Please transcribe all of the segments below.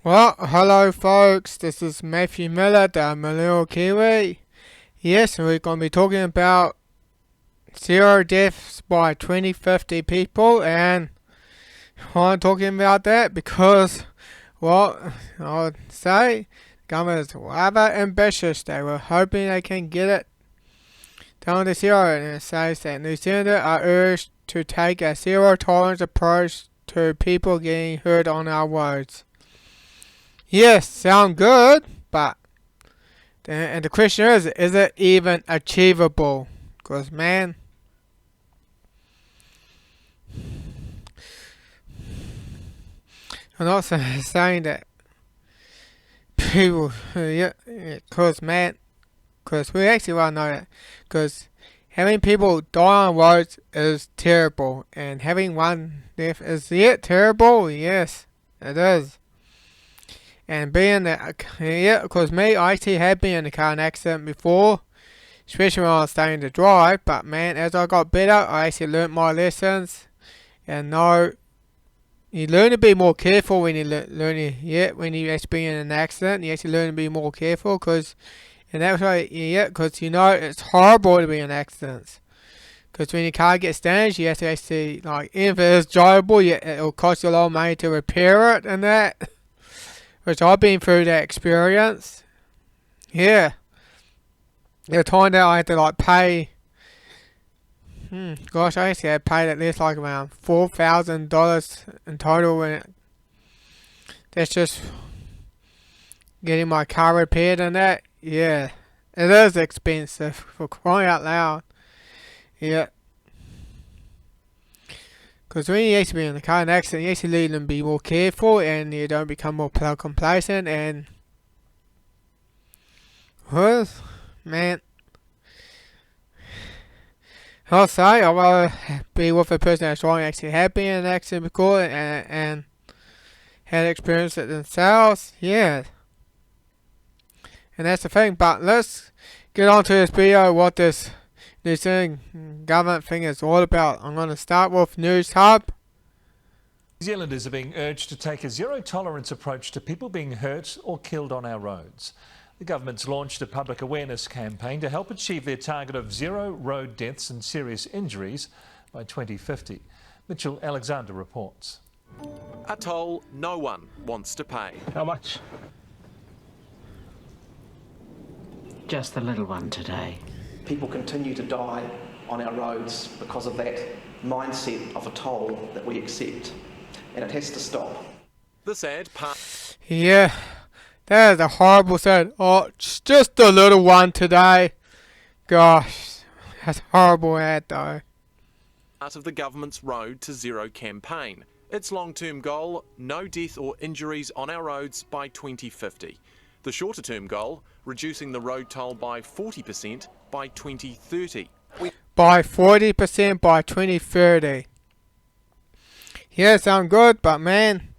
Well, hello folks, this is Matthew Miller, the Millennial Kiwi. Yes, we're going to be talking about zero deaths by 2050 people, and why I'm talking about that because, well, I would say the government is rather ambitious. They were hoping they can get it down to zero, and it says that New Zealanders are urged to take a zero tolerance approach to people getting hurt on our roads. Yes, sound good, but and the question is it even achievable? Because, man, I'm not saying that people, because we actually want to know that, because having people die on roads is terrible, and having one death is terrible? Yes, it is. And being that, because I actually have been in a car accident before, especially when I was starting to drive, but man, as I got better, I actually learnt my lessons, and you learn to be more careful when you when you actually be in an accident, you actually learn to be more careful, because, and that's why, because it's horrible to be in accidents. Because when your car gets damaged, you have to actually, like, if it is drivable, it'll cost you a lot of money to repair it and that. Which I've been through that experience. Yeah. The time that I had to pay. Gosh, I actually had paid at least around $4,000 in total. And that's just getting my car repaired and that. Yeah. It is expensive, for crying out loud. Yeah. Because when you actually be in a car accident, you actually need to be more careful and you don't become more complacent, and well, man, I'll say I'd rather be with a person that's actually had been in an accident before and had experienced it themselves. Yeah. And that's the thing, but let's get on to this video, what this New Zealand government thing is all about. I'm going to start with News Hub. New Zealanders are being urged to take a zero-tolerance approach to people being hurt or killed on our roads. The government's launched a public awareness campaign to help achieve their target of zero road deaths and serious injuries by 2050. Mitchell Alexander reports. A toll no one wants to pay. How much? Just the little one today. People continue to die on our roads because of that mindset of a toll that we accept, and it has to stop. The sad part. Yeah, that is a horrible sad. Oh, it's just a little one today. Gosh, that's a horrible ad though. Part of the government's Road to Zero campaign. Its long-term goal, no death or injuries on our roads by 2050. The shorter-term goal, reducing the road toll by 40% by 2030. By 40% by 2030. Yeah, sound good, but man.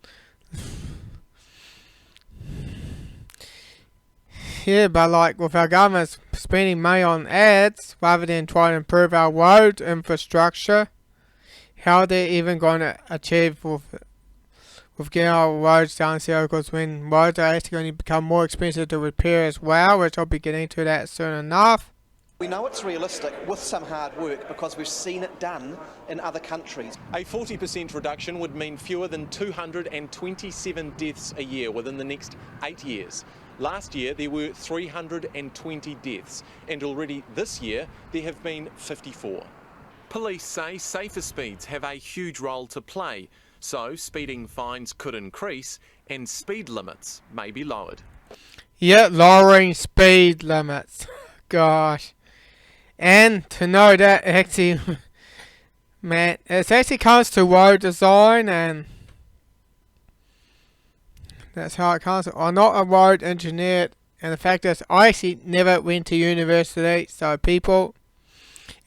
Yeah, but with our government spending money on ads rather than trying to improve our road infrastructure, how are they even going to achieve with getting our roads down zero? Because when roads are actually going to become more expensive to repair as well, which I'll be getting to that soon enough. We know it's realistic with some hard work because we've seen it done in other countries. A 40% reduction would mean fewer than 227 deaths a year within the next 8 years. Last year there were 320 deaths, and already this year there have been 54. Police say safer speeds have a huge role to play, so speeding fines could increase and speed limits may be lowered. Yeah, lowering speed limits. Gosh. And to know that actually, man, it actually comes to road design, and that's how it comes. I'm not a road engineer, and the fact is I actually never went to university, so people,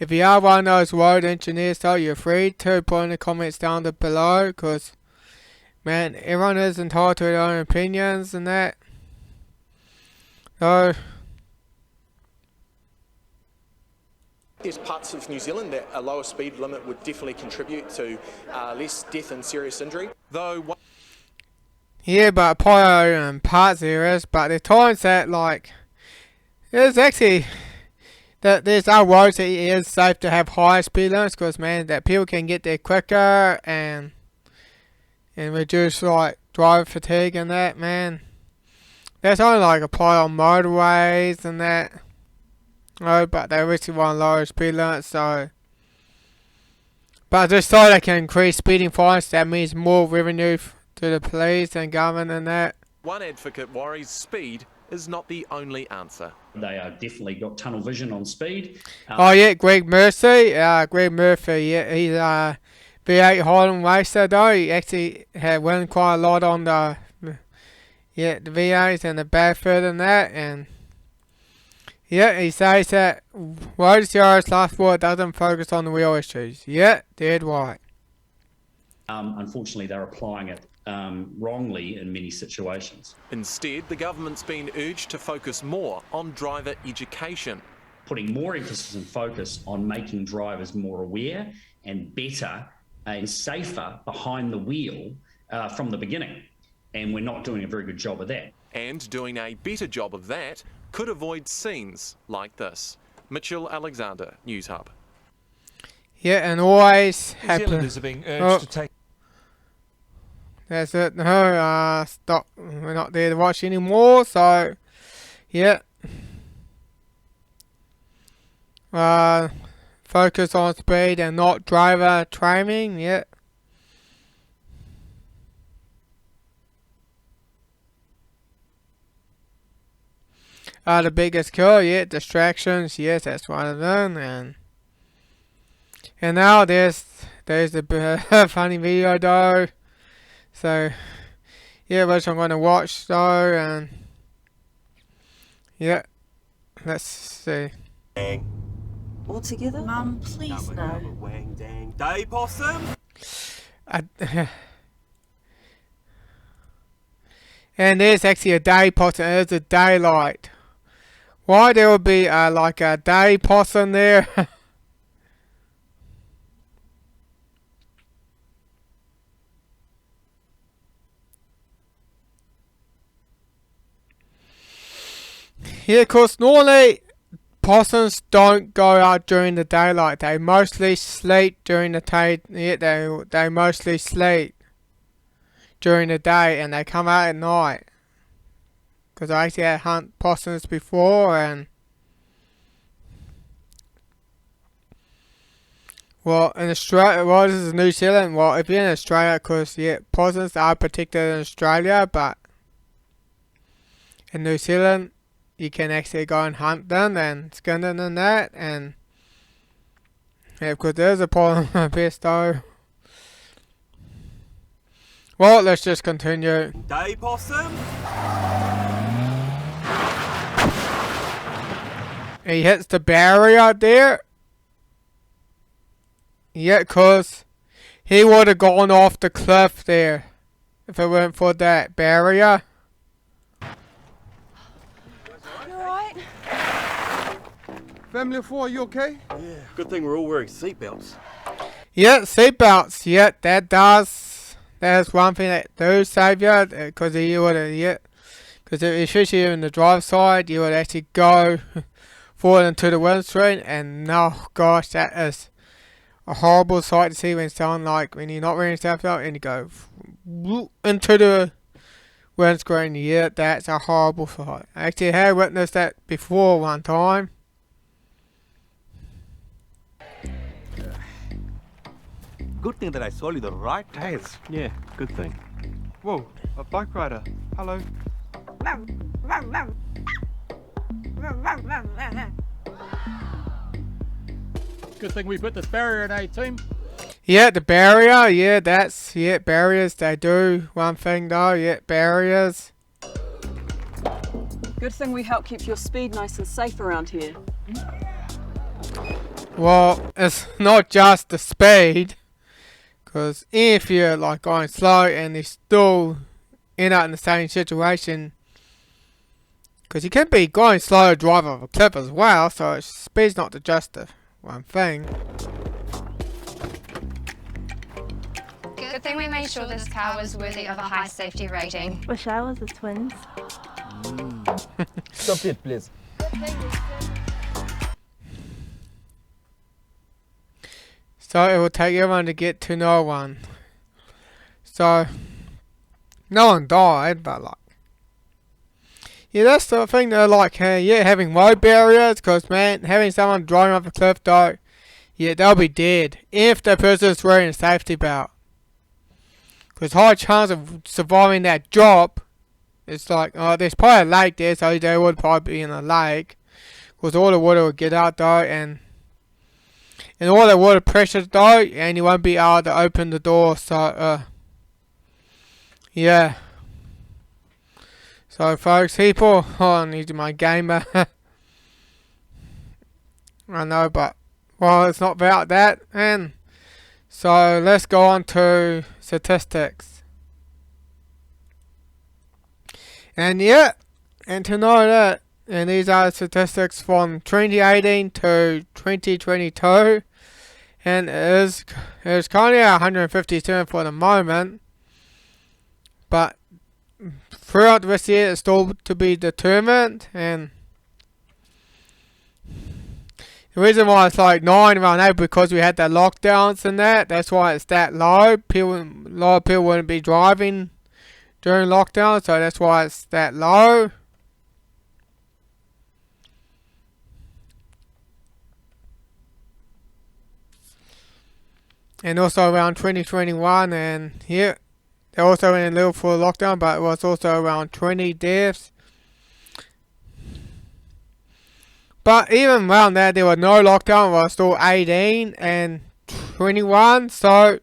if you are one of those road engineers, though, you're free to put in the comments down below, because, man, everyone is entitled to their own opinions and that. So, there's parts of New Zealand that a lower speed limit would definitely contribute to less death and serious injury. Though Yeah, but Apollo and parts there is, but there's times that like there's actually that there's other roads that it is safe to have higher speed limits because man that people can get there quicker and reduce like driver fatigue and that man. That's only like applied on motorways and that. Oh, but they actually want lower speed limits, so. But just so they can increase speeding fines, that means more revenue to the police and government and that. One advocate worries speed is not the only answer. They are definitely got tunnel vision on speed. Oh yeah, Greg Murphy, yeah, he's a V8 Highland racer though. He actually had won quite a lot on the the V8s and the Bedford and that, and yeah, he says that Road Zero's last word doesn't focus on the real issues. Yeah, dead right. Unfortunately, they're applying it wrongly in many situations. Instead, the government's been urged to focus more on driver education. Putting more emphasis and focus on making drivers more aware and better and safer behind the wheel from the beginning. And we're not doing a very good job of that. And doing a better job of that could avoid scenes like this. Mitchell Alexander, News Hub. Yeah, and always New happen. Zealanders are being urged to take. That's it. No, stop. We're not there to watch anymore. So, yeah. Focus on speed and not driver training. Yeah. The biggest killer, yeah, distractions, yes, that's one of them, and now there's a funny video though, so yeah, which I'm gonna watch though, and yeah, let's see. All together? Mum, please no. Wang dang day possum. And there's actually a day possum. There's a daylight. Why there would be like a day possum there? Yeah, cause normally possums don't go out during the daylight. They mostly sleep during the day. Yeah, they mostly sleep during the day, and they come out at night. Because I actually had hunt possums before, and well, in Australia, well, this is New Zealand. Well, if you're in Australia, because yeah, possums are protected in Australia, but in New Zealand, you can actually go and hunt them and skin them and that, and yeah, because there's a problem with this though. Well, let's just continue. Day possum. He hits the barrier there. Yeah, cause he would have gone off the cliff there if it weren't for that barrier. You alright? Family of four, you okay? Yeah, good thing we're all wearing seatbelts. Yeah, seatbelts. Yeah, that's one thing that do save you, because you would have, yeah, because especially in the driver's side, you would actually go forward into the windscreen, and oh gosh, that is a horrible sight to see when someone, like, when you're not wearing a seatbelt and you go into the windscreen. Yeah, that's a horrible sight. I actually have witnessed that before one time. Good thing that I sold you the right tires. Yeah, good thing. Whoa, a bike rider. Hello. Good thing we put this barrier in, team. Yeah, the barrier. Yeah, that's, yeah, barriers. They do one thing though. Yeah, barriers. Good thing we help keep your speed nice and safe around here. Well, it's not just the speed. Because if you're like going slow and you still end up in the same situation, because you can be going slow, drive off a cliff as well, so speed's not just the one thing. Good Good thing we made sure this car was worthy of a high safety rating. Wish I was the twins. Stop it, please. So it will take everyone to get to no one. So no one died, but like, yeah, that's the thing that like, yeah, having road barriers, because man, having someone driving off a cliff though, yeah, they'll be dead if the person's wearing a safety belt. Because high chance of surviving that drop, it's like, oh, there's probably a lake there, so they would probably be in a lake. Because all the water would get out though, and all the water pressure though, and you won't be able to open the door, so, yeah. So folks, people, oh, I need my gamer. I know, but, well, it's not about that, and so let's go on to statistics. And yeah, and to know that, and these are statistics from 2018 to 2022, and it is currently 157 for the moment, but throughout the rest of the year it's still to be determined. And the reason why it's like 9 around 8 because we had the lockdowns and that's why it's that low. A lot of people wouldn't be driving during lockdown, so that's why it's that low. And also around 2021, and yeah, they're also in a little full lockdown, but it was also around 20 deaths. But even around that, there was no lockdown, it was still 18 and 21, so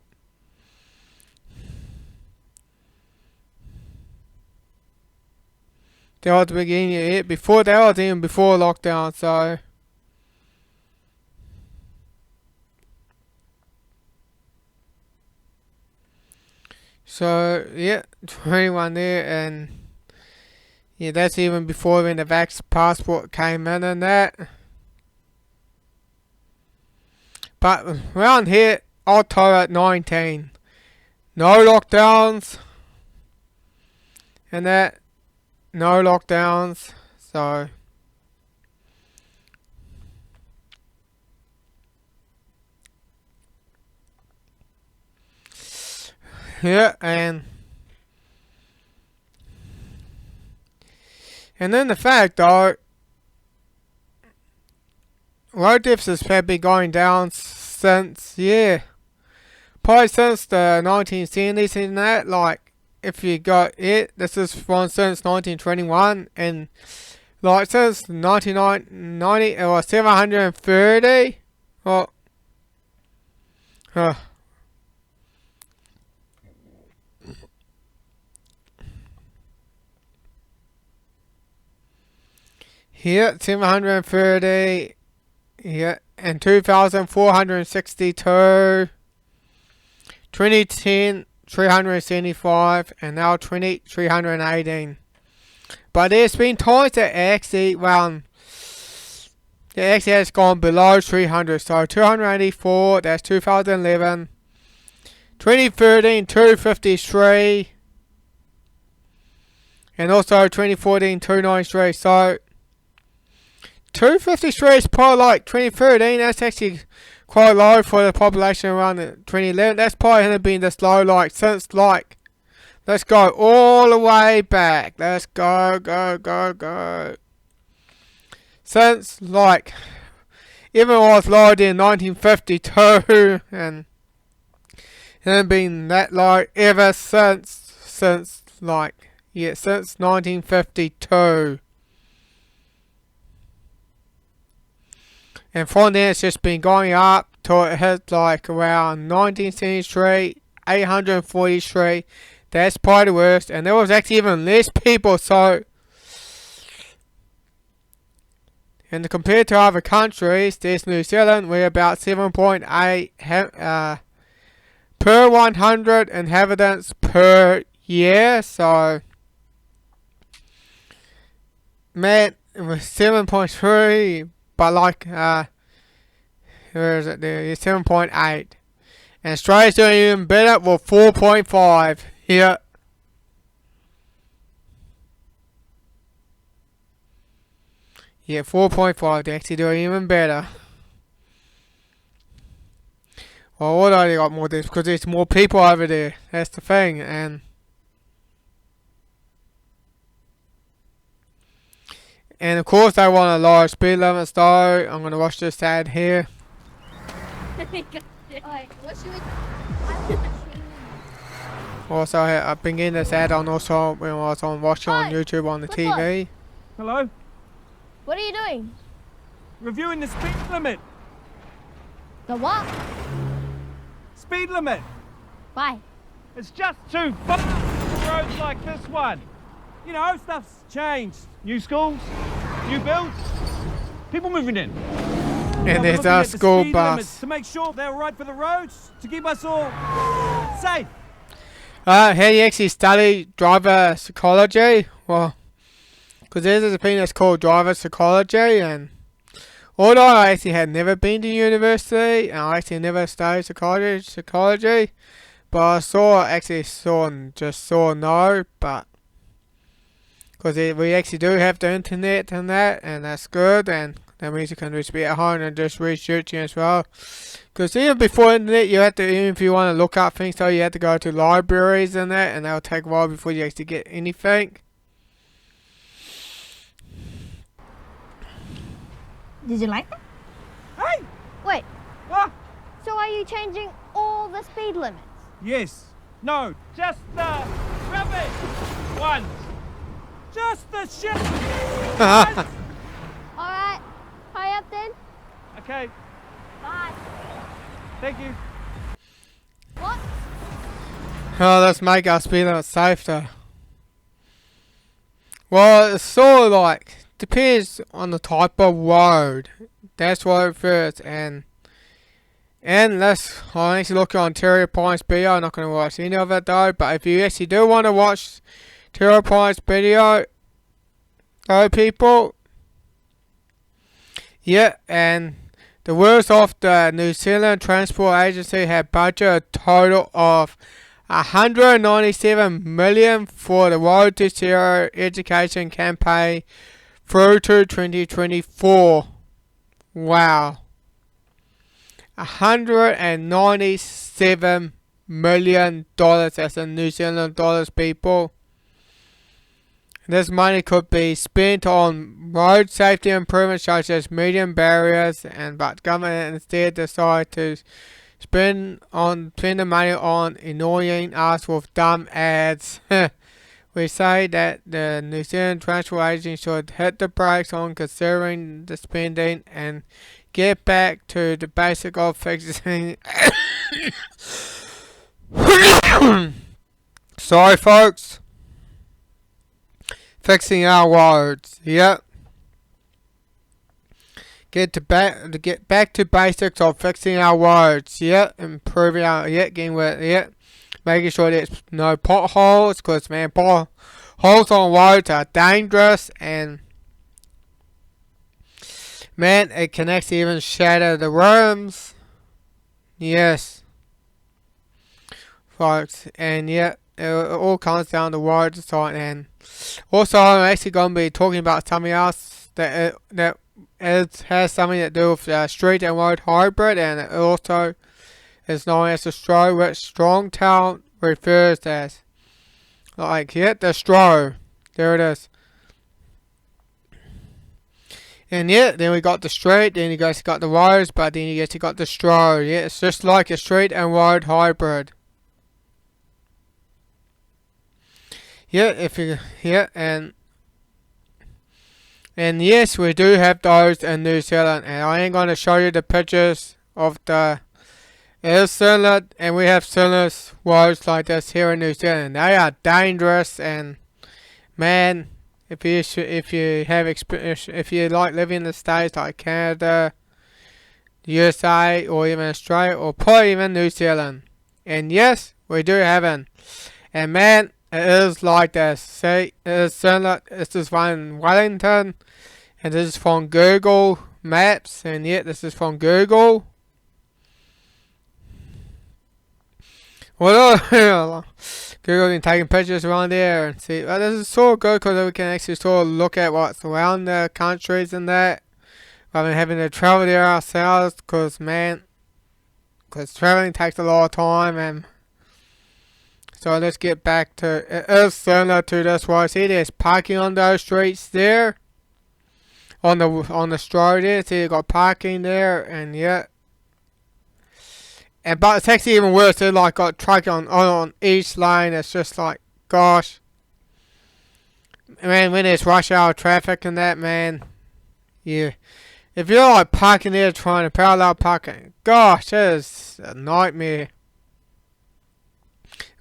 that was the beginning of it. Before that was even before lockdown, so yeah, 21 there, and yeah, that's even before when the vax passport came in and that. But around here, October 19, no lockdowns, and that, no lockdowns, so yeah, and then the fact though, road deficits have been going down since, yeah, probably since the 1970s and that. Like, if you got it, this is from since 1921, and like since 1990 it was 730. Well, here, 730, yeah, and 2,462, 2010, 375, and now 318. But there's been times that actually, well, it actually has gone below 300, so 284, that's 2011, 2013, 253, and also 2014, 293, so 253 is probably like 2013, that's actually quite low for the population around 2011. That's probably hasn't been this low like since like, let's go all the way back. Let's go. Since like, even it was lower than 1952, and it hasn't been that low ever since like, yeah, since 1952. And from there it's just been going up till it hit like around 1973, 843. That's probably the worst. And there was actually even less people, so, and compared to other countries, there's New Zealand, we're about 7.8 per 100 inhabitants per year. So man, it was 7.3. But like, where is it there? It's 7.8. And Australia's doing even better with 4.5 here. Yeah, 4.5. They're actually doing even better. Well, what I got more this because there's more people over there. That's the thing, and of course they want a lower speed limits though. I'm gonna watch this ad here. Also, I've been getting this ad on also when I was on watching on YouTube on the TV. Hello? What are you doing? Reviewing the speed limit. The what? Speed limit. Why? It's just too fast for roads like this one. You know, stuff's changed. New schools, new builds, people moving in. And there's our school bus. To make sure they're right for the roads, to keep us all safe. How do you actually study driver psychology? Well, because there's a thing that's called driver psychology, and although I actually had never been to university, and I actually never studied psychology, but I just saw no, but because we actually do have the internet and that's good, and that means you can just be at home and just researching as well. Because even before internet, you have to, even if you want to look up things, so you have to go to libraries and that'll take a while before you actually get anything. Did you like that? Hey! Wait. Ah! So are you changing all the speed limits? Yes. No. Just the rubbish ones. Just the shit. Alright. Hurry up then. Okay. Bye. Thank you. What? Oh, let's make our speed limit safer. Well, it's sort of like, depends on the type of road. That's what it first, and I'm actually looking on Terry Pine's video. I'm not going to watch any of it though, but if you actually do want to watch Terry Pine's video, though, people, yeah, and the worst of the New Zealand Transport Agency had budgeted a total of 197 million for the Road to Zero education campaign through to 2024. Wow. $197 million, that's in New Zealand dollars, people. This money could be spent on road safety improvements such as medium barriers, but government instead decided to spend the money on annoying us with dumb ads. We say that the New Zealand Transport Agency should hit the brakes on considering the spending and get back to the basic of fixing. Sorry, folks. Fixing our roads. Yep. Get back to basics of fixing our roads. Yep. Improving our getting rid. Yep. Making sure there's no potholes, because man, potholes on roads are dangerous, and man, it can actually even shatter the rims. Yes, folks, and yeah, it all comes down to road design. And also, I'm actually going to be talking about something else that has something to do with street and road hybrid, and it also is known as the STRO, which Strongtown refers as. Like, yeah, the STRO. There it is. And yeah, then we got the street, then you guys got the roads, but then you guys got the STRO. Yeah, it's just like a street and road hybrid. Yeah, and yes, we do have those in New Zealand, and I ain't gonna show you the pictures of the. It is similar, and we have similar roads like this here in New Zealand. They are dangerous, and man, if you like living in the States like Canada, the USA, or even Australia, or probably even New Zealand, and yes, we do have it, and man, it is like this. See, it is similar. This is one in Wellington, and this is from Google Maps, and yet this is from Google. Well, Google been taking pictures around there and see. This is so good because we can actually sort of look at what's around the countries and that, rather than having to travel there ourselves. Because traveling takes a lot of time. And so let's get back to. It is similar to this one. See, there's parking on those streets there. On the road there, see, you got parking there, and yeah. But it's actually even worse. They like got truck on each lane. It's just like, gosh, man. When there's rush hour traffic and that, man, yeah. If you're like parking there trying to parallel parking, gosh, that is a nightmare.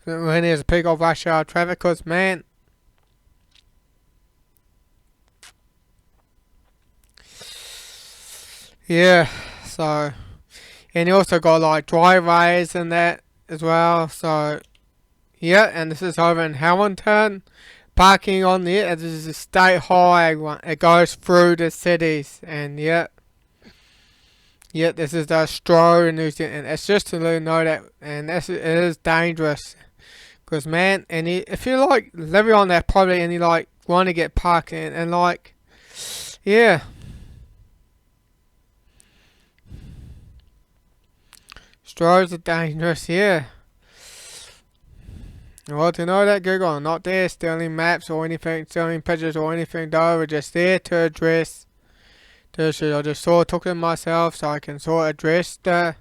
When there's a peak of rush hour traffic, cause man. Yeah, so. And you also got like driveways and that as well. So, yeah, and this is over in Hamilton. Parking on there. This is a state highway one. It goes through the cities. And yeah. Yeah, this is the Stroh in New Zealand. And it's just to let you know that. And it is dangerous. Because, man, and if you like living on that property and you like want to get parking and like, yeah. Strohs are dangerous, yeah. Well, to know that, Google, I'm not there stealing maps or anything, stealing pictures or anything, though. We're just there to address the issue. I just sort of took it myself so I can sort of address the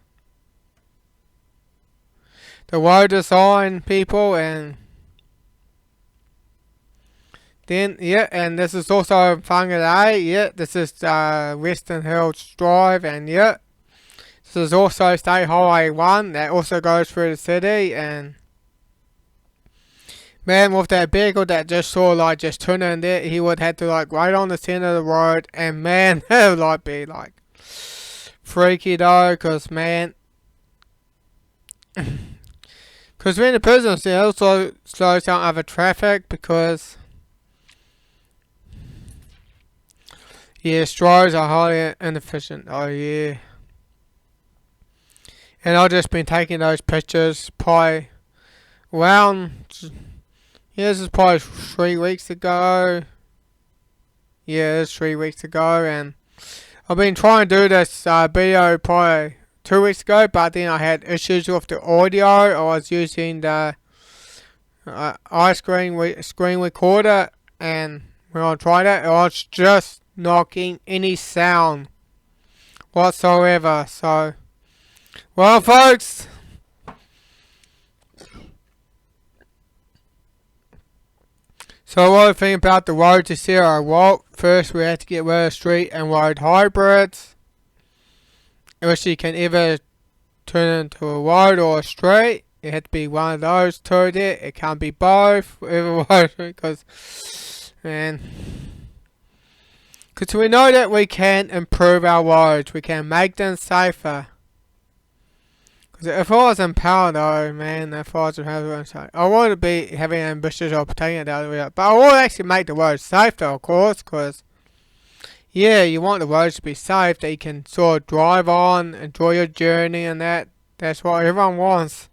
road design people. And then, yeah, and this is also Whangarei, yeah. This is Western Hills Drive, and yeah. This is also State Highway 1 that also goes through the city. And man, with that vehicle that just saw like just turn in there, he would have to like right on the center of the road. And man, it would like be like freaky though, cause man, cause when the prisons, it also slows down other traffic because yeah, Strohs are highly inefficient. Oh yeah. And I've just been taking those pictures probably around, yeah, this is probably 3 weeks ago. Yeah, it's 3 weeks ago. And I've been trying to do this video probably 2 weeks ago, but then I had issues with the audio. I was using the screen recorder, and when I tried it, it was just not getting any sound whatsoever. So, well, folks, so what do you think about the road to zero? Well, first we have to get rid of street and road hybrids, which you can either turn into a road or a street. It had to be one of those two there. It can't be both, because, man, because we know that we can improve our roads. We can make them safer. Because if I was in power though, man, if I was in power, I wouldn't be having ambitious or taking it out of it. But I would actually make the roads safe though, of course, because, yeah, you want the roads to be safe, that you can sort of drive on, enjoy your journey and that. That's what everyone wants.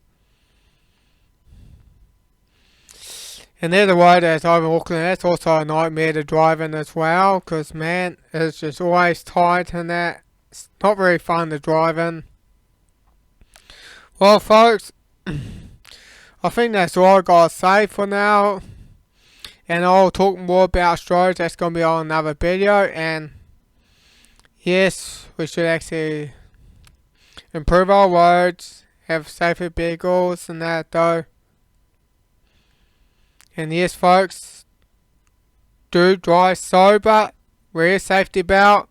And there's a road that's over Auckland, that's also a nightmare to drive in as well, because, man, it's just always tight and that. It's not very fun to drive in. Well, folks, I think that's all I got to say for now. And I'll talk more about Strohs. That's going to be on another video. And yes, we should actually improve our roads, have safer vehicles and that though. And yes, folks, do drive sober, wear a safety belt.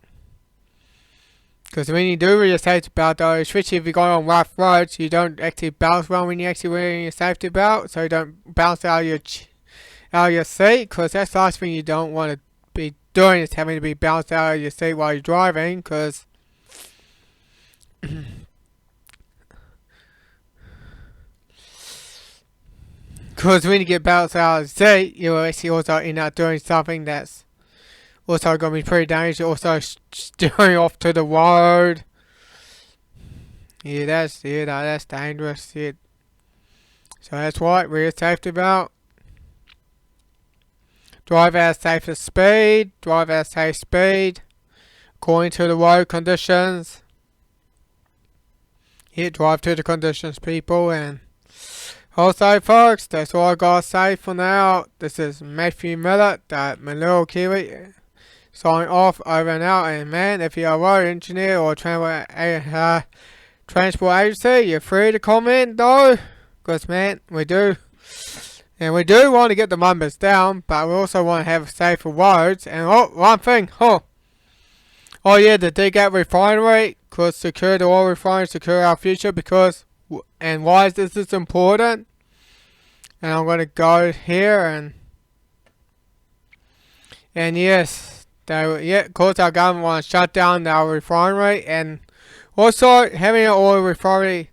Because when you do wear your safety belt though, especially if you're going on rough roads, you don't actually bounce around when you're actually wearing your safety belt. So you don't bounce out of your seat. Because that's the last thing you don't want to be doing, is having to be bounced out of your seat while you're driving. Because when you get bounced out of the seat, you will actually also end up doing something that's also going to be pretty dangerous. Also steering off to the road. Yeah, that's dangerous. Yeah. So that's what we're safety about. Drive at safest speed, drive at safe speed, according to the road conditions. Yeah, drive to the conditions, people. And also, folks, that's all I gotta say for now. This is Matthew Miller, my little Kiwi, signing off, over and out. And man, if you're a road engineer or transport agency, you're free to comment though, because man, we do. And we do want to get the numbers down, but we also want to have safer roads. And one thing, oh yeah, the T.M.K refinery could secure the oil refinery, secure our future, because, and why is this important? And I'm going to go here and yes, of course our government wants to shut down our refinery, and also having an oil refinery,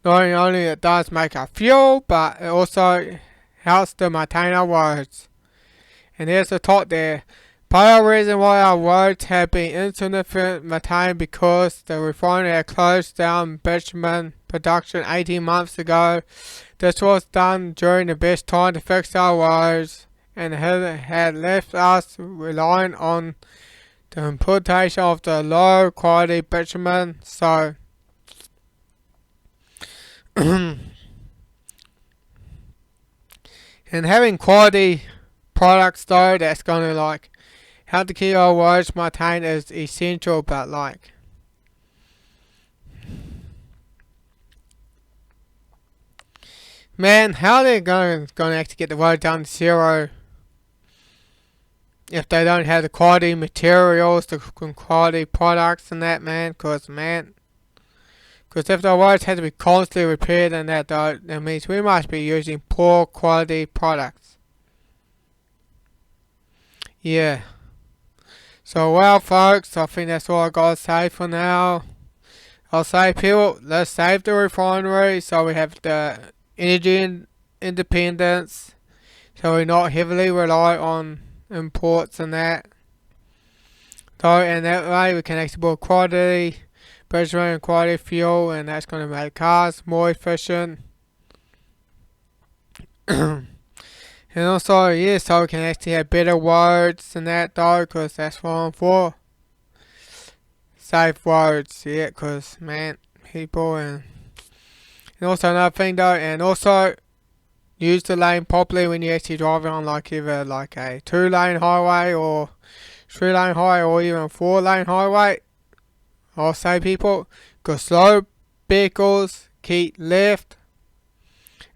not only it does make our fuel, but it also helps to maintain our roads. And here's the top there. Part of the reason why our roads have been insignificant maintained because the refinery had closed down bitumen production 18 months ago. This was done during the best time to fix our roads, and had left us relying on the importation of the low quality bitumen. So and having quality products though, that's gonna like help to keep our roads maintained is essential. But like, man, how are they gonna actually get the road down to zero if they don't have the quality materials, the quality products and that, man? Because if the roads have to be constantly repaired and that, though, that means we must be using poor quality products. Yeah. So, well, folks, I think that's all I gotta say for now. I'll say, people, let's save the refinery so we have the energy independence, so we're not heavily rely on imports and that. So, and that way we can export quality bitumen and quality fuel, and that's going to make cars more efficient. And also, yeah, so we can actually have better roads and that though, because that's what I'm for. Safe roads, yeah, because man, people, and also another thing though, and also use the lane properly when you actually drive on like either like a 2-lane highway or 3-lane highway or even 4-lane highway. I'll say, people, because slow vehicles keep left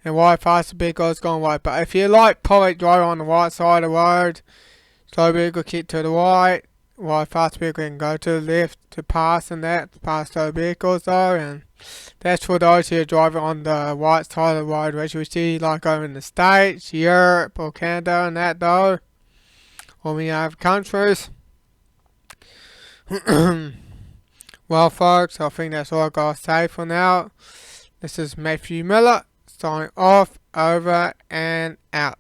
and while faster vehicles going right. But if you like public driving on the right side of the road, slow vehicle keep to the right, while fast vehicle can go to the left to pass and that, pass slow vehicles though. And that's for those who are driving on the right side of the road, which we see like over in the States, Europe or Canada and that though, or many other countries. Well, folks, I think that's all I gotta say for now. This is Matthew Miller, signing off, over and out.